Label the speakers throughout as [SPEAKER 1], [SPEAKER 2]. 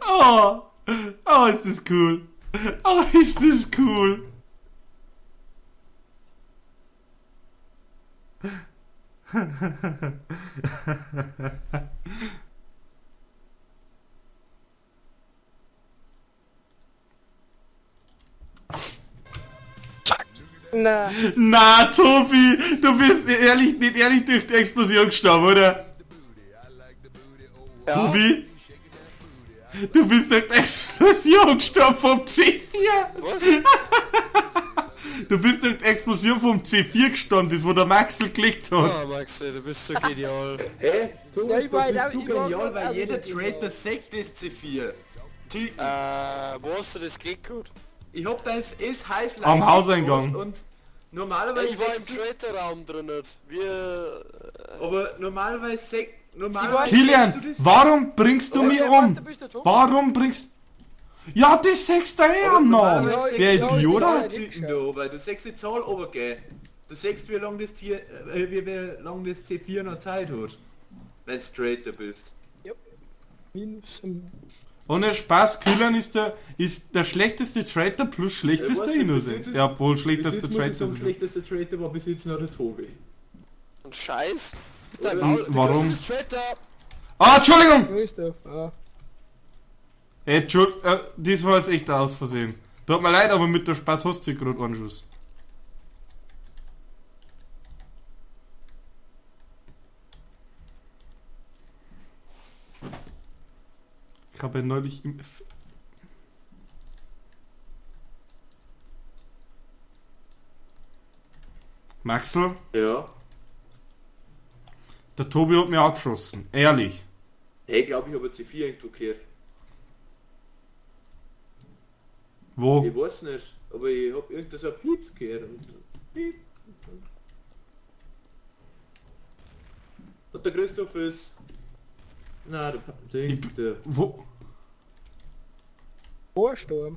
[SPEAKER 1] Oh, oh, ist das cool. Oh, ist das cool.
[SPEAKER 2] Na.
[SPEAKER 1] Na, Tobi, du bist nicht ehrlich durch die Explosion gestorben, oder?
[SPEAKER 2] Ja.
[SPEAKER 1] Tobi? Du bist durch die Explosion gestorben vom C4!
[SPEAKER 2] Was?
[SPEAKER 1] Du bist durch die Explosion vom C4 gestorben, das wo der Maxel geklickt hat.
[SPEAKER 2] Ah, Maxi, du bist so genial.
[SPEAKER 3] Hä? Du,
[SPEAKER 4] Ja, ich
[SPEAKER 3] da
[SPEAKER 4] weiß
[SPEAKER 3] bist
[SPEAKER 4] auch,
[SPEAKER 3] du
[SPEAKER 4] ich war
[SPEAKER 3] genial,
[SPEAKER 4] auch
[SPEAKER 3] weil jeder
[SPEAKER 4] wieder
[SPEAKER 3] Traitor
[SPEAKER 4] genial.
[SPEAKER 3] sagt das C4.
[SPEAKER 2] Wo hast du das geklickt?
[SPEAKER 3] Ich hab das ist heiß
[SPEAKER 1] Am Hauseingang.
[SPEAKER 3] und normalerweise
[SPEAKER 2] Ich war im
[SPEAKER 3] sagst du-
[SPEAKER 2] Traitor-Raum drin. Wir...
[SPEAKER 3] aber normalerweise
[SPEAKER 1] Kilian,
[SPEAKER 3] sagst du das-
[SPEAKER 1] warum bringst du mich
[SPEAKER 4] Ja,
[SPEAKER 1] um?
[SPEAKER 4] warte, bist du tot?
[SPEAKER 1] Warum bringst... Ja, das sagst du eh
[SPEAKER 3] Aber
[SPEAKER 1] am Namen.
[SPEAKER 3] normalerweise
[SPEAKER 1] Wer
[SPEAKER 3] sagst du
[SPEAKER 1] Idiot,
[SPEAKER 3] die
[SPEAKER 1] oder?
[SPEAKER 3] Zahl Typen da, weil du sagst die Zahl runtergehen. Du sagst, wie lange das Tier, wie lang das C4 noch Zeit hat. Wenn du Traitor bist.
[SPEAKER 4] Minus
[SPEAKER 1] Ohne Spaß, Kilian ist der schlechteste Traitor plus schlechtester
[SPEAKER 3] bis jetzt
[SPEAKER 1] Innocent.
[SPEAKER 3] ist-
[SPEAKER 1] Ja, wohl
[SPEAKER 3] Bis
[SPEAKER 1] schlechtester
[SPEAKER 3] jetzt muss ich
[SPEAKER 1] Traitor.
[SPEAKER 3] sagen, schlechtester Traitor war bis jetzt noch der Tobi.
[SPEAKER 2] Und Scheiß. Dein
[SPEAKER 3] Oder-
[SPEAKER 2] Maul,
[SPEAKER 1] Warum?
[SPEAKER 2] Du bist Traitor.
[SPEAKER 1] Ah, Entschuldigung!
[SPEAKER 4] Christoph. Ah.
[SPEAKER 1] Das war jetzt echt aus Versehen. Tut mir leid, aber mit der Spaß hast du gerade einen Schuss. Ich habe ja neulich im... Maxel,
[SPEAKER 3] Ja.
[SPEAKER 1] der Tobi hat mich angeschossen. Ehrlich.
[SPEAKER 3] Hey, glaube ich, habe C4 irgendwo gehört.
[SPEAKER 1] Wo?
[SPEAKER 3] Ich weiß nicht, aber ich habe irgendwas so Pieps gehört. Und Piep. Und der Christoph ist... Na, der...
[SPEAKER 1] Wo?
[SPEAKER 4] Vorsturm.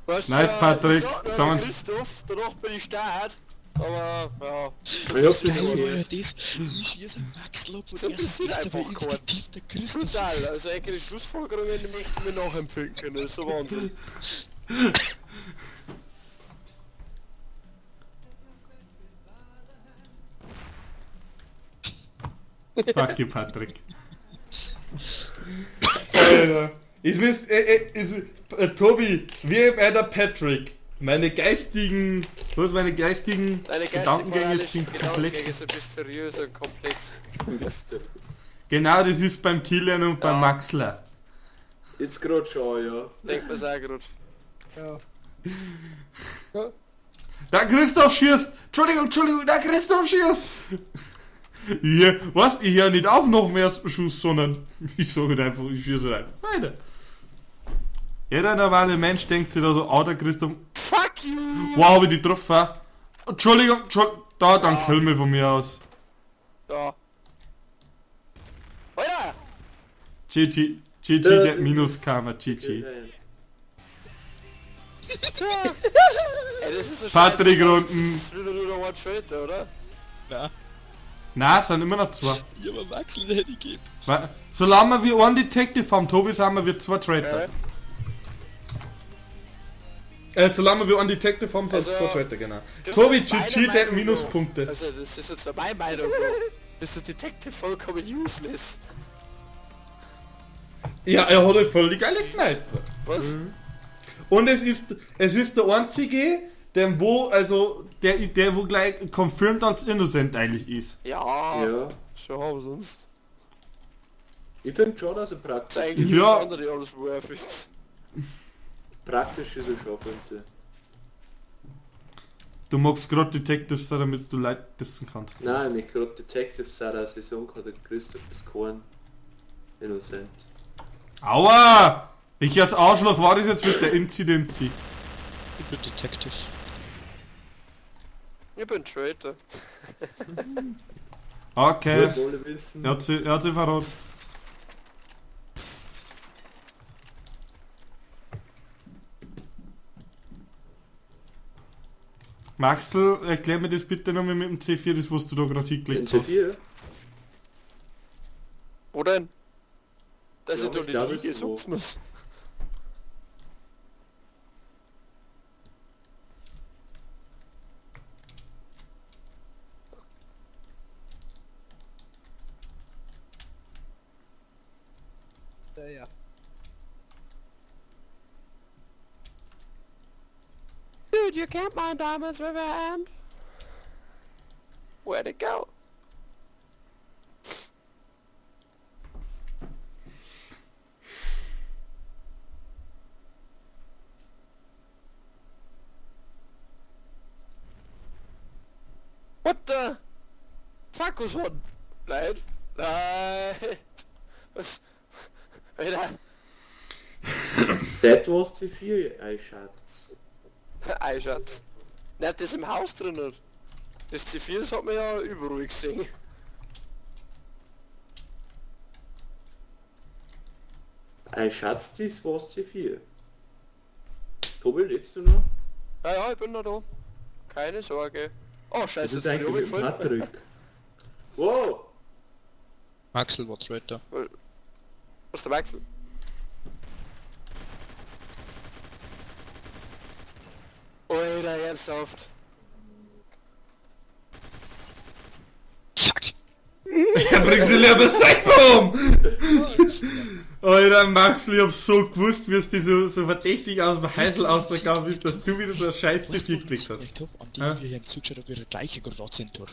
[SPEAKER 2] Weißt du,
[SPEAKER 1] Nice, Patrick.
[SPEAKER 2] So,
[SPEAKER 1] Sagen wir-
[SPEAKER 2] Christoph, danach bin ich Start. Aber, ja.
[SPEAKER 3] Ich hab
[SPEAKER 5] Das
[SPEAKER 3] den
[SPEAKER 5] Geile war ja
[SPEAKER 3] gehört.
[SPEAKER 5] das, ich schieße einen Max Lob und
[SPEAKER 2] Das
[SPEAKER 5] er sagt,
[SPEAKER 2] interessiert
[SPEAKER 5] Christopher,
[SPEAKER 2] einfach keinen.
[SPEAKER 5] instinktiv der Christoph.
[SPEAKER 2] Brutal. Also eigentlich Schlussfolgerungen, die möchten wir nachempfinden können. Das ist so Wahnsinn.
[SPEAKER 1] Fuck you, Patrick. Alter. Ich wisst, Tobi, wie im der Patrick. Meine geistigen
[SPEAKER 2] Deine
[SPEAKER 1] Gedankengänge sind komplex.
[SPEAKER 2] Gedankengänge sind mysteriös und komplex.
[SPEAKER 1] Genau, das ist beim Kilian und beim Maxler.
[SPEAKER 3] Jetzt gerade schon, ja.
[SPEAKER 2] Denkt man sehr gut.
[SPEAKER 4] Ja. Ja.
[SPEAKER 1] Der Christoph schießt! Entschuldigung, der Christoph schießt! Ich höre nicht auf noch mehr Schuss, sondern ich sage halt einfach, ich schieße halt einfach weiter. Jeder normale Mensch denkt sich da so, oh, der Christoph,
[SPEAKER 2] Fuck you!
[SPEAKER 1] wow, habe ich die getroffen. Entschuldigung, da, dann kill mich von mir aus.
[SPEAKER 2] Da. Alter!
[SPEAKER 1] GG, der Minus-Karma, GG.
[SPEAKER 2] Tja. Ey, das ist so
[SPEAKER 1] Patrick
[SPEAKER 2] scheiße.
[SPEAKER 1] Runden.
[SPEAKER 2] Das ist wieder nur der One-Traitor, oder?
[SPEAKER 5] Na,
[SPEAKER 1] Nein, es sind immer noch zwei.
[SPEAKER 5] ich hab einen Max in der Hände gegeben.
[SPEAKER 1] Solange wir einen Detective haben, Tobi, sind wir zwei Traitor. Solange wir einen Detective haben, sind es
[SPEAKER 2] Also,
[SPEAKER 1] zwei Traitor, genau.
[SPEAKER 2] Das
[SPEAKER 1] Tobi,
[SPEAKER 2] ist meine
[SPEAKER 1] GG, der
[SPEAKER 2] Meinung,
[SPEAKER 1] Minuspunkte.
[SPEAKER 2] Bro. Also, das ist jetzt nur meine Meinung, Bro. Das ist Detective vollkommen useless.
[SPEAKER 1] Ja, er hat halt voll die geile Sniper.
[SPEAKER 2] Was?
[SPEAKER 1] Und es ist der einzige, der wo gleich confirmed als innocent eigentlich ist.
[SPEAKER 2] Ja.
[SPEAKER 3] Ja.
[SPEAKER 2] Schon haben sonst.
[SPEAKER 3] Ich finde schon, dass er
[SPEAKER 2] Das ist
[SPEAKER 3] praktisch
[SPEAKER 2] eigentlich
[SPEAKER 1] Ja.
[SPEAKER 2] alles andere alles worth it.
[SPEAKER 3] praktisch ist er schon, finde
[SPEAKER 1] Du magst gerade Detectives sein, damit du Leute dessen kannst.
[SPEAKER 3] ich. Nein, nicht gerade Detective sein, dass ich sagen kann, der Christoph ist kein Innocent.
[SPEAKER 1] Aua! Welches Arschloch war das jetzt mit der Inzidenz?
[SPEAKER 5] Ich bin Detective.
[SPEAKER 2] Ich bin Traitor.
[SPEAKER 1] Okay,
[SPEAKER 3] Wir wollen wissen.
[SPEAKER 1] er hat sie verraten. Maxel, erklär mir das bitte nochmal mit dem C4, das was du da gerade
[SPEAKER 3] Den
[SPEAKER 1] hingeklickt hast.
[SPEAKER 3] C4?
[SPEAKER 2] Wo denn? Das
[SPEAKER 3] Ja,
[SPEAKER 2] ist doch
[SPEAKER 3] ich
[SPEAKER 2] die
[SPEAKER 3] glaub,
[SPEAKER 2] Liege,
[SPEAKER 3] ist wo.
[SPEAKER 2] sag's mir's.
[SPEAKER 4] Ja.
[SPEAKER 2] Dude, you can't mine diamonds with your hand. Where'd it go? What the fuck was one? Leid? Leid? Was? Alter.
[SPEAKER 3] Das was C4, ey Schatz.
[SPEAKER 2] Ei, Schatz. Nicht das im Haus drin hat. Das C4, das hat man ja überall gesehen.
[SPEAKER 3] Ey Schatz, das was C4. Tobi, lebst du noch?
[SPEAKER 2] Ja, ja, ich bin noch da. Keine Sorge. Oh,
[SPEAKER 3] Das
[SPEAKER 2] scheiße,
[SPEAKER 3] ist
[SPEAKER 2] jetzt bin ich
[SPEAKER 3] eigentlich mit
[SPEAKER 2] umgefallen.
[SPEAKER 3] Patrick. Wow!
[SPEAKER 5] Axel, what's right da?
[SPEAKER 2] Was ist der Wechsel? Alter, ernsthaft.
[SPEAKER 5] Fuck!
[SPEAKER 1] Ja, bring sie lieber selber um! Alter, Maxel, ich hab so gewusst, wie es dir so verdächtig aus dem Heisel ausgegangen ist, dass du wieder so ein scheiß C4 geklickt hast.
[SPEAKER 5] Ich hab an die,
[SPEAKER 1] Ja?
[SPEAKER 5] die wir hier im Zug geschaut haben, ihre gleiche gerade sind durch.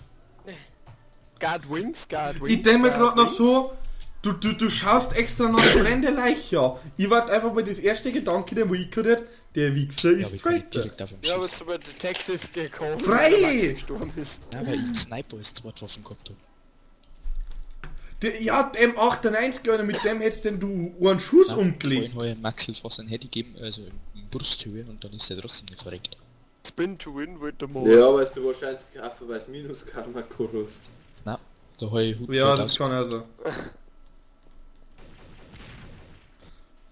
[SPEAKER 2] God Wings, God Wings.
[SPEAKER 1] Ich denk mir
[SPEAKER 2] God
[SPEAKER 1] grad noch
[SPEAKER 2] Wings.
[SPEAKER 1] so, du schaust extra noch brennende Leiche an. Ich warte einfach mal das erste Gedanke, der wo ich gehört hat, der Wichser
[SPEAKER 5] Ja, aber
[SPEAKER 1] ist
[SPEAKER 5] ich kann nicht
[SPEAKER 1] Traitor.
[SPEAKER 5] direkt auf ihn
[SPEAKER 2] Ja, aber
[SPEAKER 5] schießen.
[SPEAKER 2] zum Detective gekommen.
[SPEAKER 1] Freilich!
[SPEAKER 2] weil der Maxi gestorben ist.
[SPEAKER 5] Ja, weil ich einen Sniper als Zweitwaffen gehabt hab.
[SPEAKER 1] Ja, der M98, Alter, mit dem hättest denn du einen Schuss
[SPEAKER 5] Vorhin
[SPEAKER 1] umgelegt.
[SPEAKER 5] habe ich Maxel fast ein Handy gegeben, also in Brusthöhe, und dann ist er trotzdem nicht verreckt.
[SPEAKER 2] Spin to win with the more.
[SPEAKER 3] Ja, weißt du wahrscheinlich kaufen, weil es Minus-Karma hast.
[SPEAKER 5] Na, da habe ich Hut
[SPEAKER 1] Ja,
[SPEAKER 5] weit
[SPEAKER 1] das
[SPEAKER 5] aus.
[SPEAKER 1] kann also.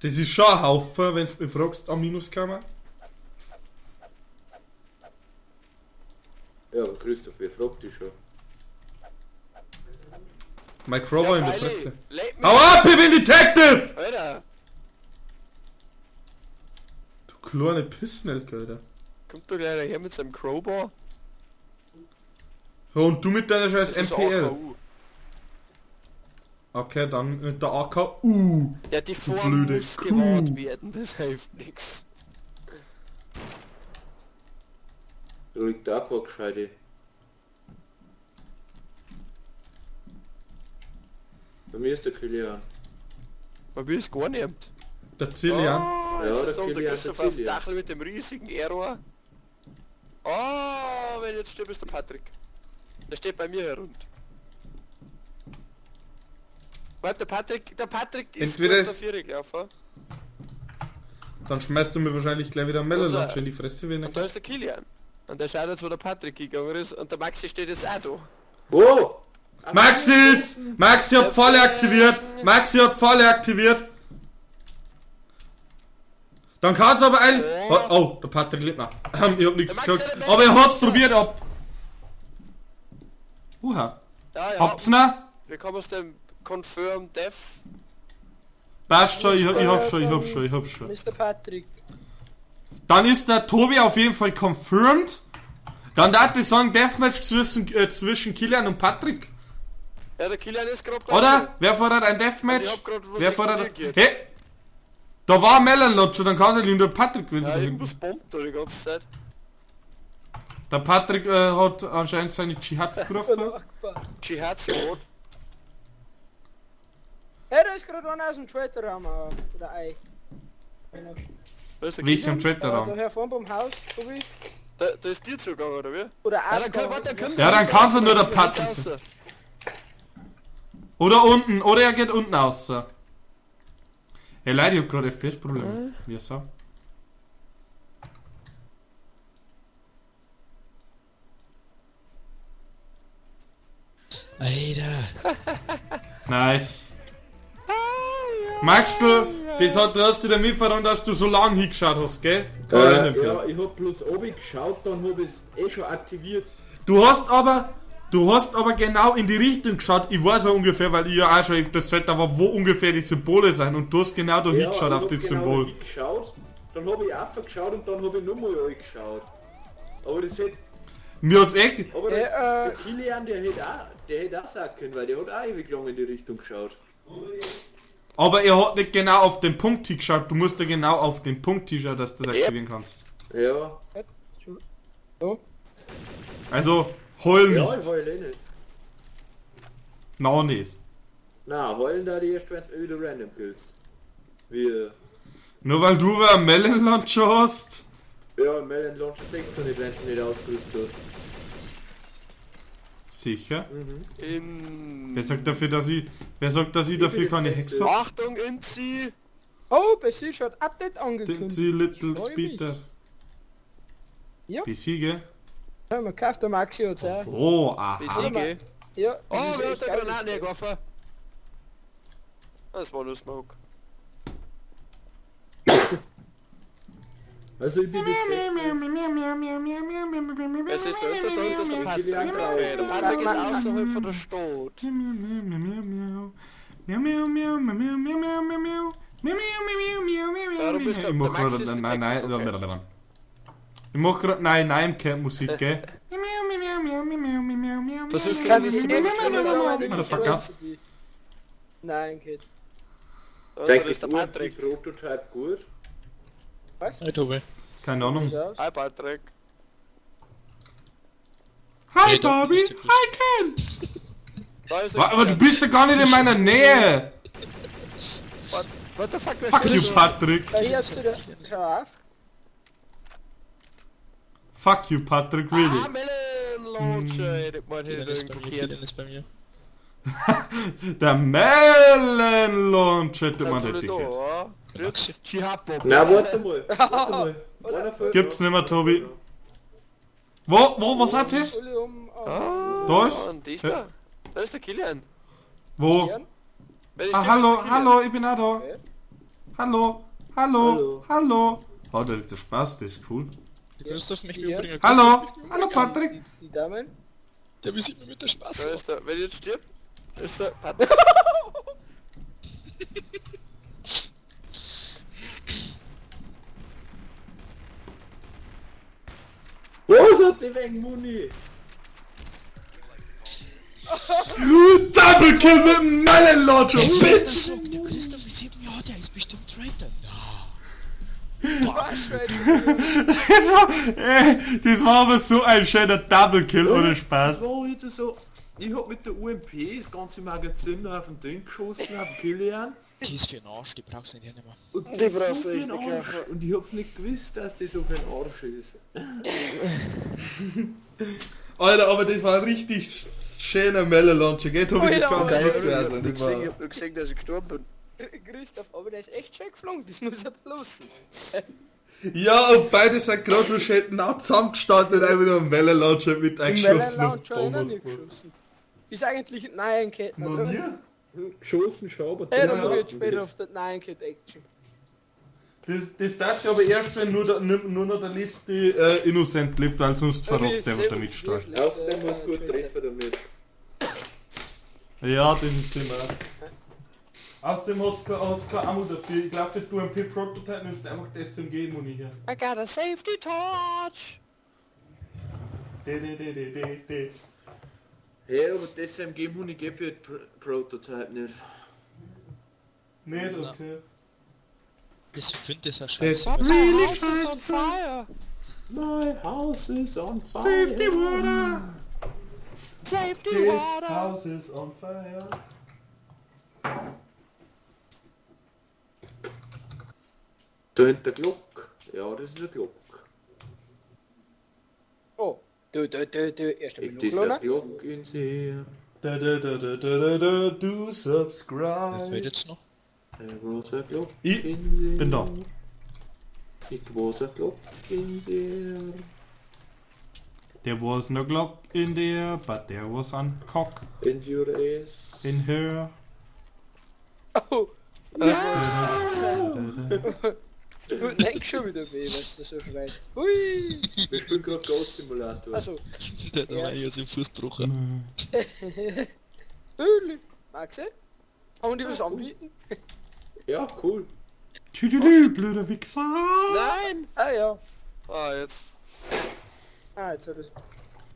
[SPEAKER 1] Das ist schon ein Haufen, wenn du mich fragst, am Minuskammer.
[SPEAKER 3] Ja, aber Christoph, wer fragt dich schon?
[SPEAKER 1] Mike Rover in der
[SPEAKER 2] freilich.
[SPEAKER 1] Fresse.
[SPEAKER 2] Leg mich.
[SPEAKER 1] Hau ab, ich bin Detective!
[SPEAKER 2] Alter,
[SPEAKER 1] Du kleine Pissnelke, Alter.
[SPEAKER 2] kommt doch gleich daher mit seinem Crowbar.
[SPEAKER 1] Ja, und du mit deiner scheiß
[SPEAKER 2] Das ist
[SPEAKER 1] MPL.
[SPEAKER 2] AKU.
[SPEAKER 1] Okay, dann mit der AKU.
[SPEAKER 2] Ja, die Form
[SPEAKER 1] blöde
[SPEAKER 2] muss
[SPEAKER 1] Kuh.
[SPEAKER 2] gewahrt werden, das hilft nix.
[SPEAKER 3] Da liegt da kein Gescheite. Bei mir ist der Kilian.
[SPEAKER 2] Bei mir ist gar nicht.
[SPEAKER 1] Der Zillian.
[SPEAKER 2] Oh,
[SPEAKER 3] Ja,
[SPEAKER 2] ist
[SPEAKER 3] der
[SPEAKER 2] das da der
[SPEAKER 3] Kilian,
[SPEAKER 2] Christoph
[SPEAKER 3] der
[SPEAKER 2] auf dem
[SPEAKER 3] Kilian.
[SPEAKER 2] Dachel mit dem riesigen Error? Oh, wenn jetzt stirbt, ist der Patrick. Der steht bei mir herund. Warte, der Patrick ist
[SPEAKER 1] Entweder
[SPEAKER 2] gut
[SPEAKER 1] ist-
[SPEAKER 2] auf 4 gelaufen.
[SPEAKER 1] Dann schmeißt du mir wahrscheinlich gleich wieder Melon
[SPEAKER 2] Unser-
[SPEAKER 1] Lunch in die Fresse, wenn
[SPEAKER 2] Und da ist der Kilian. Und der schaut jetzt, wo der Patrick gegangen ist. Und der Maxi steht jetzt auch da.
[SPEAKER 3] Oh!
[SPEAKER 1] Maxis! Maxi hat Pfahle aktiviert! Maxi hat Pfahle aktiviert! Dann kann's aber ein... Oh, oh, der Patrick lebt noch. Ich hab nichts
[SPEAKER 2] Der Maxi
[SPEAKER 1] gesagt.
[SPEAKER 2] hat den
[SPEAKER 1] Aber er hat's
[SPEAKER 2] Ball.
[SPEAKER 1] probiert ab. Uha.
[SPEAKER 2] Ja, ja.
[SPEAKER 1] Habt's noch?
[SPEAKER 2] Wir kommen aus dem Confirm Death.
[SPEAKER 1] Passt schon, ich hab's schon.
[SPEAKER 4] Mr. Patrick.
[SPEAKER 1] Dann ist der Tobi auf jeden Fall confirmed. Dann darf ich sagen, Deathmatch zwischen Kilian und Patrick.
[SPEAKER 2] Ja, der Kilian ist gerade bei
[SPEAKER 1] Oder?
[SPEAKER 2] mir.
[SPEAKER 1] Wer fordert ein Deathmatch?
[SPEAKER 2] Ich hab grad was
[SPEAKER 1] Wer fordert...
[SPEAKER 2] explodiert.
[SPEAKER 1] Hey! Da war ein Melon Lunch, dann kann es nicht nur Patrick gewesen
[SPEAKER 2] Ja,
[SPEAKER 1] sein.
[SPEAKER 2] irgendwas bombt da die ganze Zeit.
[SPEAKER 1] Der Patrick hat anscheinend seine Dschihads gerufen.
[SPEAKER 2] Jihad Squad.
[SPEAKER 4] Hey, da ist gerade einer aus dem Traitor-Raum. Oder Ei. Einer.
[SPEAKER 2] Da ist der
[SPEAKER 1] Wie ich im
[SPEAKER 2] Kilian.
[SPEAKER 1] Traitor-Raum.
[SPEAKER 4] Daher vorne beim Haus, Tobi.
[SPEAKER 2] Da ist dir zugegangen, oder wie?
[SPEAKER 4] Oder
[SPEAKER 2] Ja, dann kann, warte, dann können
[SPEAKER 1] Ja, dann kann's ja nur der
[SPEAKER 2] wir
[SPEAKER 1] Patrick
[SPEAKER 2] raus.
[SPEAKER 1] sein. Oder unten, oder er geht unten raus. Hey Leute, ich hab gerade FPS-Probleme. Wie so?
[SPEAKER 5] Alter!
[SPEAKER 1] Nice. Maxel, Das hat du damit verraten, dass du so lange hingeschaut hast, gell?
[SPEAKER 3] Ja, ich hab bloß oben geschaut, dann hab ich's schon aktiviert.
[SPEAKER 1] Du hast aber genau in die Richtung geschaut. Ich weiß ja ungefähr, weil ich ja auch schon öfters gesagt habe, wo ungefähr die Symbole sind. Und du hast genau da hingeschaut auf das Symbol.
[SPEAKER 3] Hingeschaut, dann hab ich einfach geschaut und dann hab ich nochmal angeschaut. Aber das hätte...
[SPEAKER 1] Mir hat's echt...
[SPEAKER 3] Aber der Kilian, der hätte auch sagen können, weil der hat auch ewig lang in die Richtung geschaut.
[SPEAKER 1] Aber er hat nicht genau auf den Punkt hingeschaut. Du musst ja genau auf den Punkt hinschauen, dass du das aktivieren kannst.
[SPEAKER 3] Ja.
[SPEAKER 4] So.
[SPEAKER 1] Also, heul
[SPEAKER 3] Ja, ich
[SPEAKER 1] nicht.
[SPEAKER 3] heul eh nicht.
[SPEAKER 1] Noch nicht.
[SPEAKER 3] Na, heulen da die erst, wenn du wieder random killst. Wie...
[SPEAKER 1] Nur weil du einen Melon Launcher hast.
[SPEAKER 3] Ja, Melon Launcher 6 nicht, wenn du nicht ausgerüstet hast.
[SPEAKER 1] Sicher.
[SPEAKER 2] In...
[SPEAKER 1] Wer sagt dass ich dafür keine Hexe habe?
[SPEAKER 2] Achtung, Inzi!
[SPEAKER 4] Oh, bei sich hat Update angekündigt.
[SPEAKER 1] Die Little
[SPEAKER 4] Ich freu
[SPEAKER 1] Speeder.
[SPEAKER 4] Ja.
[SPEAKER 1] Busy, gell?
[SPEAKER 4] Ja, man kauft der Maxi jetzt auch.
[SPEAKER 1] Oh, aha.
[SPEAKER 2] Besiege.
[SPEAKER 4] Ja.
[SPEAKER 2] Oh,
[SPEAKER 4] das ist
[SPEAKER 2] wer hat
[SPEAKER 4] echt
[SPEAKER 2] der
[SPEAKER 4] geil,
[SPEAKER 2] Granaten
[SPEAKER 4] das
[SPEAKER 2] geworfen? Das war nur Smoke.
[SPEAKER 3] Also ich bin jetzt...
[SPEAKER 2] Es ist der Unter, da ist der Patrick. Okay, der Patrick ist außerhalb von der Stadt. Ja, du bist
[SPEAKER 1] Ich mach grad nein. Ich mach grad nein Musik, gell?
[SPEAKER 2] Das ist
[SPEAKER 4] Kann
[SPEAKER 2] gerade
[SPEAKER 4] ich
[SPEAKER 2] das
[SPEAKER 4] nicht
[SPEAKER 2] Symbol,
[SPEAKER 1] Motherfucker.
[SPEAKER 4] Nein, geht.
[SPEAKER 2] das
[SPEAKER 3] Zeig
[SPEAKER 2] ist der
[SPEAKER 3] dich
[SPEAKER 2] Patrick.
[SPEAKER 3] Prototype gut.
[SPEAKER 4] Was?
[SPEAKER 5] Hey Tobi.
[SPEAKER 1] Keine Ahnung.
[SPEAKER 4] Sieht's aus?
[SPEAKER 2] Hi Patrick.
[SPEAKER 1] Hi
[SPEAKER 5] Nee, doch,
[SPEAKER 1] Bobby,
[SPEAKER 5] nicht der
[SPEAKER 1] hi Ken!
[SPEAKER 2] Da ist der
[SPEAKER 1] Aber du bist ja gar nicht in meiner Nähe!
[SPEAKER 2] What the fuck, wer
[SPEAKER 1] Fuck you,
[SPEAKER 2] schießt?
[SPEAKER 1] Patrick!
[SPEAKER 4] Ja, hier zu der... Schau auf.
[SPEAKER 1] Fuck you, Patrick,
[SPEAKER 2] Ah,
[SPEAKER 1] really.
[SPEAKER 2] Melon Launcher, das mal hier
[SPEAKER 5] Kilian ist bei mir,
[SPEAKER 2] blockiert.
[SPEAKER 5] Kilian ist bei mir.
[SPEAKER 1] Der Melon Launch hätte man
[SPEAKER 2] Seid
[SPEAKER 1] nicht
[SPEAKER 2] ihr da,
[SPEAKER 1] gekriegt.
[SPEAKER 2] ja? Jetzt Chihapop.
[SPEAKER 3] Na, warte mal. Einer fehlt
[SPEAKER 1] Gibt's
[SPEAKER 3] noch.
[SPEAKER 1] nicht mehr, Tobi. Was hat's jetzt?
[SPEAKER 4] Alle um...
[SPEAKER 1] Da ist?
[SPEAKER 2] Und die ist da. Da ist der Kilian.
[SPEAKER 1] Wo?
[SPEAKER 2] Wenn ich
[SPEAKER 1] Ah,
[SPEAKER 2] gebe, ist der
[SPEAKER 1] hallo,
[SPEAKER 2] Kilian.
[SPEAKER 1] hallo, ich bin auch da.
[SPEAKER 4] Okay.
[SPEAKER 1] Hallo. Oh, der Spaß, das ist cool.
[SPEAKER 5] Der Christoph mich
[SPEAKER 4] Ja.
[SPEAKER 5] umbringen.
[SPEAKER 1] Hallo Patrick.
[SPEAKER 4] Die Damen.
[SPEAKER 5] Der besiegt mir mit der Spaß.
[SPEAKER 2] Da ist der, wenn ich jetzt stirbt, ist der Patrick.
[SPEAKER 3] Was hat die wegen Muni?
[SPEAKER 1] Double Kill mit dem Melon Launcher, Bitch!
[SPEAKER 5] Der Christoph ist eben, ja, der ist bestimmt Traitor.
[SPEAKER 1] Das war aber so ein schöner Double Kill, ohne Spaß.
[SPEAKER 3] Das war jetzt so... Ich hab mit der UMP das ganze Magazin auf den Ding geschossen, auf den Kilian.
[SPEAKER 5] Die ist für den Arsch, die brauchst du nicht mehr.
[SPEAKER 3] Und
[SPEAKER 2] Die
[SPEAKER 3] das ist
[SPEAKER 2] brauchst
[SPEAKER 3] so
[SPEAKER 2] du
[SPEAKER 3] für
[SPEAKER 2] echt
[SPEAKER 3] ein
[SPEAKER 2] nicht
[SPEAKER 3] Arsch.
[SPEAKER 2] kaufen.
[SPEAKER 3] Und ich hab's nicht gewusst, dass die so für ein Arsch ist.
[SPEAKER 1] Alter, aber das war ein richtig schöner Melon Launcher, gell? Tobi, das kann
[SPEAKER 2] Geil,
[SPEAKER 1] nicht
[SPEAKER 2] ich
[SPEAKER 1] mehr
[SPEAKER 2] hab
[SPEAKER 1] sein.
[SPEAKER 2] gesehen, dass ich gestorben bin.
[SPEAKER 4] Christoph, aber der ist echt schön geflogen. Das muss er lassen.
[SPEAKER 1] Ja, und beide sind gerade so schön nah zusammengestanden und einfach nur einen Melon Launcher mit
[SPEAKER 4] Melon
[SPEAKER 1] eingeschossen.
[SPEAKER 4] Launcher erinnert mich geschossen. Ist eigentlich ein Nine Cat, oder?
[SPEAKER 1] Ja.
[SPEAKER 3] Geschossen schon, aber...
[SPEAKER 4] Ja, dann mach ich jetzt später auf der Nine Cat Action.
[SPEAKER 1] Das darf aber erst, wenn nur noch der letzte Innocent lebt, weil sonst verrotzt der, was da mitstreicht.
[SPEAKER 3] Außerdem muss gut treffen damit.
[SPEAKER 1] Ja, das ist immer. Außerdem hat's kein Ammo dafür. Ich glaube, du ein P-Prototype nimmst einfach das SMG-Muni hier.
[SPEAKER 2] I got a safety torch.
[SPEAKER 1] De.
[SPEAKER 3] Hey, aber das SMG-Muni gibt für Prototype nicht.
[SPEAKER 1] Nicht, okay.
[SPEAKER 5] Das finde ich ja
[SPEAKER 1] Das
[SPEAKER 5] scheiße.
[SPEAKER 1] really
[SPEAKER 2] House is on fire.
[SPEAKER 3] My house is on fire.
[SPEAKER 1] Safety water!
[SPEAKER 2] Safety
[SPEAKER 1] This
[SPEAKER 2] water.
[SPEAKER 1] house is on fire.
[SPEAKER 3] Tönt der Glock? Ja, das ist eine Glock.
[SPEAKER 4] Oh, du, erst einmal
[SPEAKER 3] It is a
[SPEAKER 4] Luna.
[SPEAKER 3] Glock in sehr.
[SPEAKER 1] Du
[SPEAKER 5] Wer fällt
[SPEAKER 1] subscribe.
[SPEAKER 5] jetzt noch?
[SPEAKER 3] There was a Glock
[SPEAKER 1] Ich
[SPEAKER 3] in
[SPEAKER 1] bin da.
[SPEAKER 3] It was a Glock in there.
[SPEAKER 1] There was no Glock in there, but there was a cock
[SPEAKER 3] In your ass.
[SPEAKER 1] in her.
[SPEAKER 4] Oh, Gut, nein, schon wieder weh, was du so schreit. Hui!
[SPEAKER 3] Wir spielen gerade Goat Simulator.
[SPEAKER 4] Also,
[SPEAKER 5] Der hat alleine aus dem Fußbruch.
[SPEAKER 4] Maxi? Kann man dir was anbieten?
[SPEAKER 3] Ja, cool.
[SPEAKER 1] Tüdelü, blöder Wichser.
[SPEAKER 2] Nein!
[SPEAKER 4] Ah ja.
[SPEAKER 2] Ah, jetzt.
[SPEAKER 4] Jetzt hat es.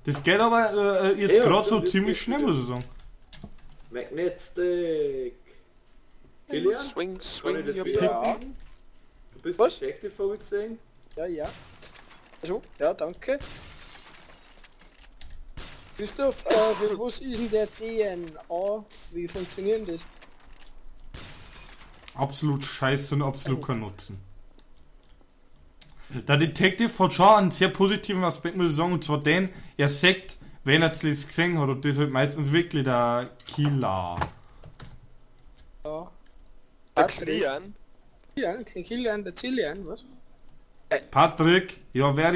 [SPEAKER 1] Das geht aber jetzt
[SPEAKER 3] Ja,
[SPEAKER 1] gerade so
[SPEAKER 3] stimmt,
[SPEAKER 1] ziemlich
[SPEAKER 3] das
[SPEAKER 1] schnell,
[SPEAKER 3] geht
[SPEAKER 1] muss ich sagen.
[SPEAKER 3] Magnetstick. Kilian?
[SPEAKER 2] Swing,
[SPEAKER 3] Kann
[SPEAKER 2] swing,
[SPEAKER 3] ich das
[SPEAKER 2] your
[SPEAKER 3] wieder
[SPEAKER 2] pick.
[SPEAKER 4] Ja.
[SPEAKER 3] bieten? Du bist
[SPEAKER 4] Was?
[SPEAKER 3] Detective, habe ich gesehen.
[SPEAKER 4] Ja. Also, ja, danke. Christoph, für was ist denn der DNA? Wie funktioniert das?
[SPEAKER 1] Absolut scheiße und absolut kein Nutzen. Der Detective hat schon einen sehr positiven Aspekt, muss ich sagen, und zwar den, er sagt, wenn er es gesehen hat, und das ist halt meistens wirklich der Killer.
[SPEAKER 4] Ja.
[SPEAKER 2] Der Kilian.
[SPEAKER 4] Kilian, kein Kilian, der Zillian, was?
[SPEAKER 1] Patrick, ja, wer